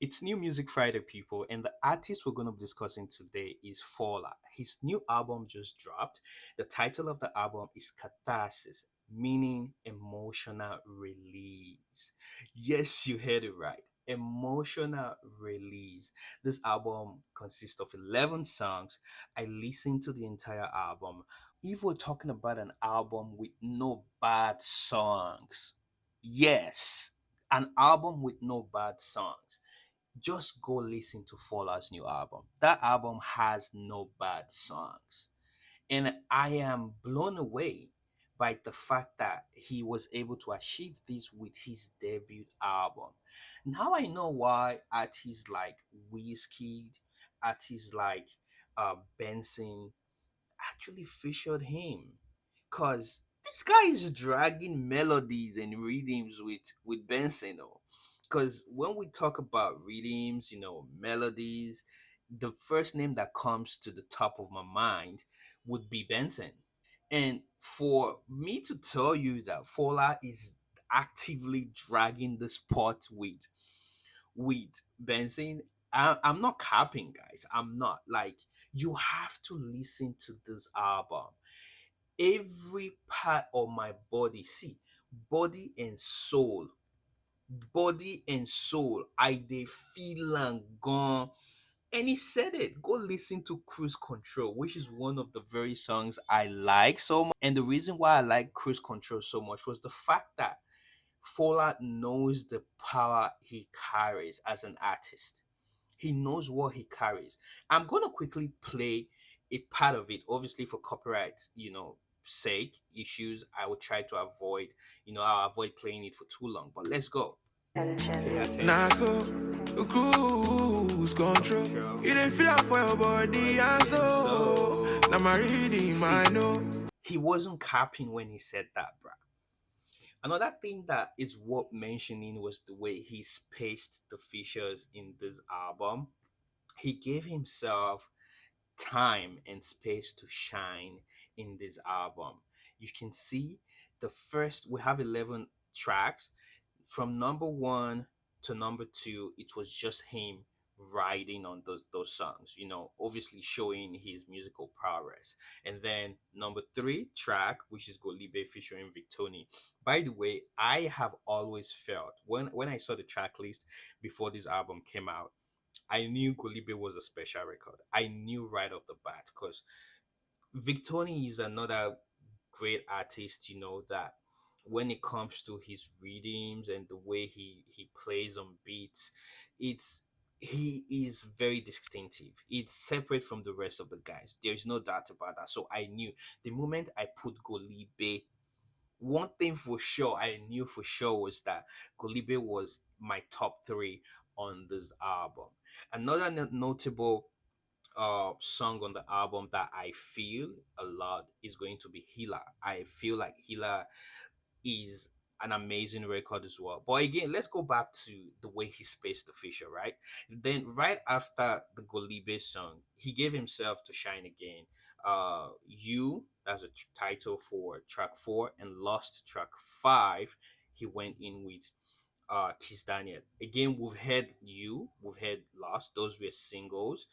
It's New Music Friday, people, and the artist we're going to be discussing today is Fola. His new album just dropped. The title of the album is Catharsis, meaning emotional release. Yes, you heard it right. Emotional release. This album consists of 11 songs. I listened to the entire album. If we're talking about an album with no bad songs, yes, an album with no bad songs, just go listen to Fola's new album. That album has no bad songs. And I am blown away by the fact that he was able to achieve this with his debut album. Now I know why artists like Whiskey, artists like Benson actually featured him. Cause this guy is dragging melodies and rhythms with Benson. Oh. Cause when we talk about rhythms, melodies, the first name that comes to the top of my mind would be Benson. And for me to tell you that Fola is actively dragging the spot with Benson, I'm not capping, guys. I'm not. Like, you have to listen to this album. Every part of my body, see, body and soul, body and soul, I they feel and gone. And he said it. Go listen to Cruise Control, which is one of the very songs I like so much. And the reason why I like Cruise Control so much was the fact that Fola knows the power he carries as an artist. He knows what he carries. I'm gonna quickly play a part of it, obviously for copyright, sake issues. I will try to avoid, I'll avoid playing it for too long. But let's go. Pay Nah, attention. so cruise control. Control. You didn't feel up for your body, and And so now so, my reading, see, I know. he wasn't capping when he said that, bruh. Another thing that is worth mentioning was the way he spaced the features in this album. He gave himself time and space to shine in this album. You can see we have 11 tracks. From number one to number two, it was just him writing on those songs, obviously showing his musical prowess. And then number three track, which is Golibe featuring Victoni. By the way, I have always felt when I saw the track list before this album came out, I knew Golibe was a special record. I knew right off the bat because Victoni is another great artist, that when it comes to his rhythms and the way he plays on beats, it's he is very distinctive. It's separate from the rest of the guys. There is no doubt about that. So I knew the moment I put Golibe, one thing for sure I knew for sure was that Golibe was my top three on this album. Another notable song on the album that I feel a lot is going to be Healer. I feel like Healer is an amazing record as well. But again, let's go back to the way he spaced the feature, right? Then right after the Golibe song, he gave himself to shine again. You, that's a title for track four, and Lost track five. He went in with Kiss Daniel. Again, we've heard Lost, those were singles.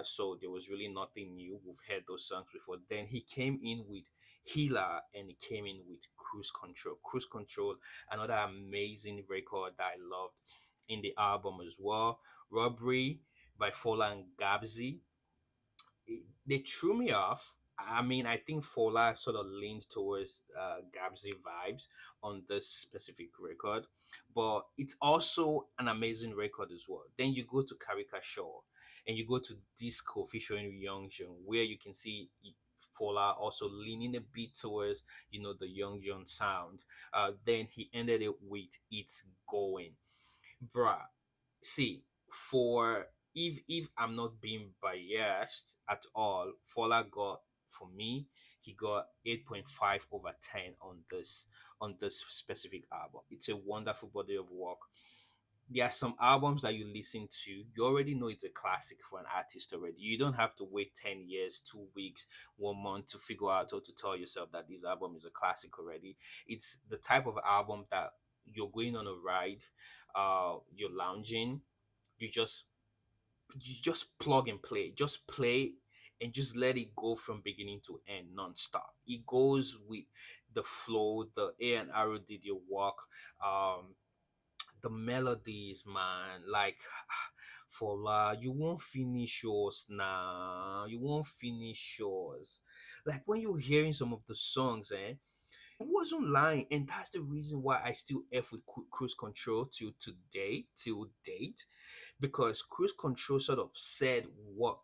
So there was really nothing new. We've heard those songs before. Then he came in with Healer and he came in with Cruise Control. Cruise Control, another amazing record that I loved in the album as well. Robbery by Fola and Gabzi, they threw me off. I mean, I think Fola sort of leans towards Gabsy vibes on this specific record, but it's also an amazing record as well. Then you go to Karika Shaw and you go to Disco featuring Young Jun, where you can see Fola also leaning a bit towards, the Young Jun sound. Then he ended it with It's Going. Bruh, see, for if I'm not being biased at all, Fola got, for me, he got 8.5 over 10 on this specific album. It's a wonderful body of work. There are some albums that you listen to, you already know it's a classic for an artist already. You don't have to wait 10 years, 2 weeks, 1 month to figure out or to tell yourself that this album is a classic already. It's the type of album that you're going on a ride, you're lounging, You just plug and play. Just play and just let it go from beginning to end non-stop. It goes with the flow. The A and R did your work. Um the melodies, man, like Fola, you won't finish yours now. You won't finish yours. Like when you're hearing some of the songs, I wasn't lying, and that's the reason why I still F with cruise control till today, till date, because cruise control sort of said what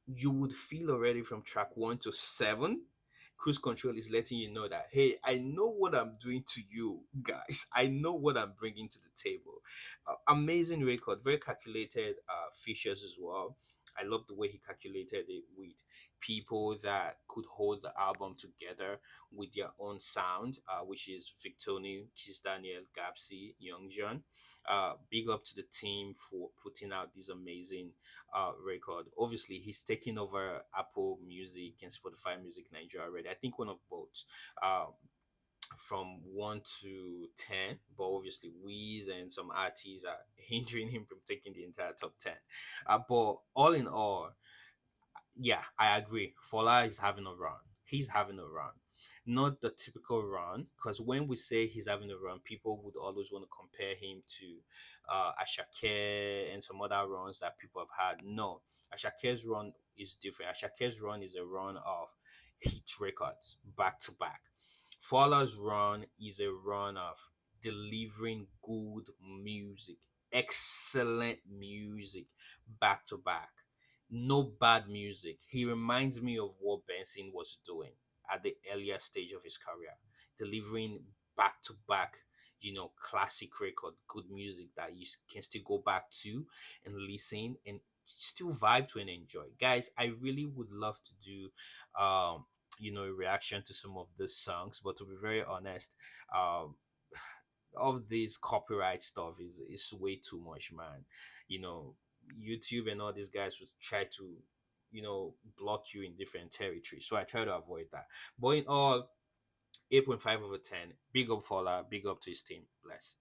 you would feel already from track 1 to 7. Cruise control is letting you know that, hey, I know what I'm doing to you guys. I know what I'm bringing to the table. Amazing record, very calculated features as well. I love the way he calculated it with people that could hold the album together with their own sound, which is Victoni, Kiss Daniel, Gapsi, Young John. Big up to the team for putting out this amazing record. Obviously, he's taking over Apple Music and Spotify Music Nigeria already. I think one of both. Um, from 1 to 10, but obviously Wiz and some artists are hindering him from taking the entire top 10. But all in all, yeah, I agree. Fola is having a run. He's having a run. Not the typical run, because when we say he's having a run, people would always want to compare him to Ashake and some other runs that people have had. No, Ashake's run is different. Ashake's run is a run of hit records back to back. Fala's run is a run of delivering good music, excellent music back to back, no bad music. He reminds me of what Benson was doing at the earlier stage of his career, delivering back to back, classic record, good music that you can still go back to and listen and still vibe to and enjoy. Guys, I really would love to do a reaction to some of these songs, but to be very honest, um all this copyright stuff is way too much, man. You know, YouTube and all these guys would try to, block you in different territories. So I try to avoid that. But in all, 8.5 over 10. Big up Fowler, big up to his team. Bless.